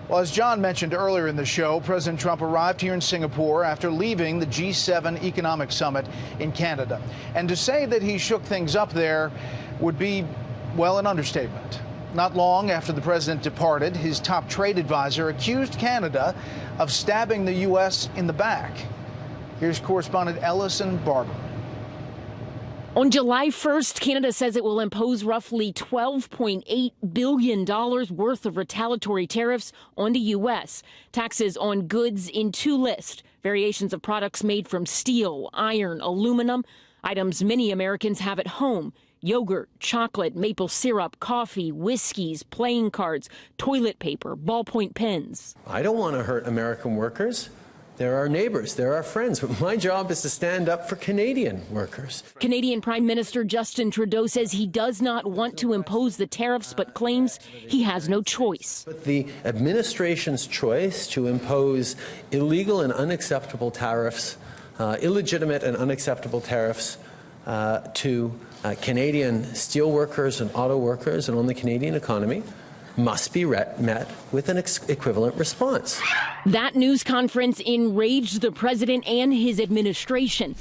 Well, as John mentioned earlier in the show, President Trump arrived here in Singapore after leaving the G7 Economic Summit in Canada. And to say that he shook things up there would be, well, an understatement. Not long after the president departed, his top trade advisor accused Canada of stabbing the U.S. in the back. Here's correspondent Ellison Barber. On July 1st, Canada says it will impose roughly $12.8 billion worth of retaliatory tariffs on the U.S. Taxes on goods in two lists, variations of products made from steel, iron, aluminum, items many Americans have at home, yogurt, chocolate, maple syrup, coffee, whiskeys, playing cards, toilet paper, ballpoint pens. I don't want to hurt American workers. They're our neighbors, they're our friends. But my job is to stand up for Canadian workers. Canadian Prime Minister Justin Trudeau says he does not want to impose the tariffs, but claims he has no choice. But the administration's choice to impose illegal and unacceptable tariffs, illegitimate and unacceptable tariffs to Canadian steel workers and auto workers and on the Canadian economy must be met with an equivalent response. That news conference enraged the president and his administration.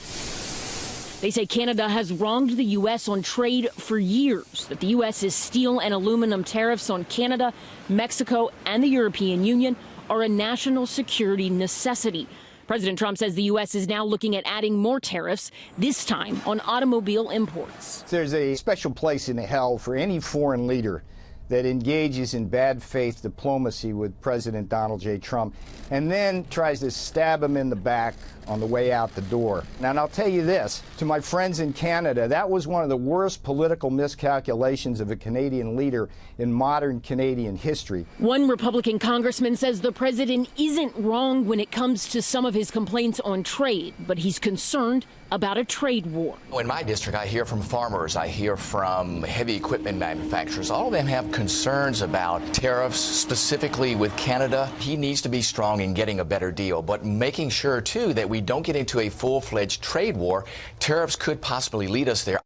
They say Canada has wronged the U.S. on trade for years, that the U.S.'s steel and aluminum tariffs on Canada, Mexico, and the European Union are a national security necessity. President Trump says the U.S. is now looking at adding more tariffs, this time on automobile imports. There's a special place in hell for any foreign leader that engages in bad faith diplomacy with President Donald J. Trump and then tries to stab him in the back on the way out the door. Now, and I'll tell you this, to my friends in Canada, that was one of the worst political miscalculations of a Canadian leader in modern Canadian history. One Republican congressman says the president isn't wrong when it comes to some of his complaints on trade, but he's concerned about a trade war. In my district, I hear from farmers, I hear from heavy equipment manufacturers. All of them have concerns about tariffs, specifically with Canada. He needs to be strong in getting a better deal, but making sure, too, that we don't get into a full-fledged trade war. Tariffs could possibly lead us there.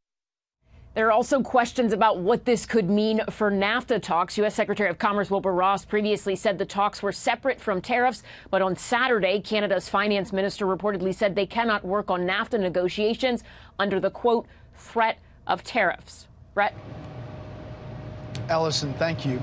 There are also questions about what this could mean for NAFTA talks. U.S. Secretary of Commerce Wilbur Ross previously said the talks were separate from tariffs, but on Saturday, Canada's finance minister reportedly said they cannot work on NAFTA negotiations under the, quote, threat of tariffs. Brett? Ellison, thank you.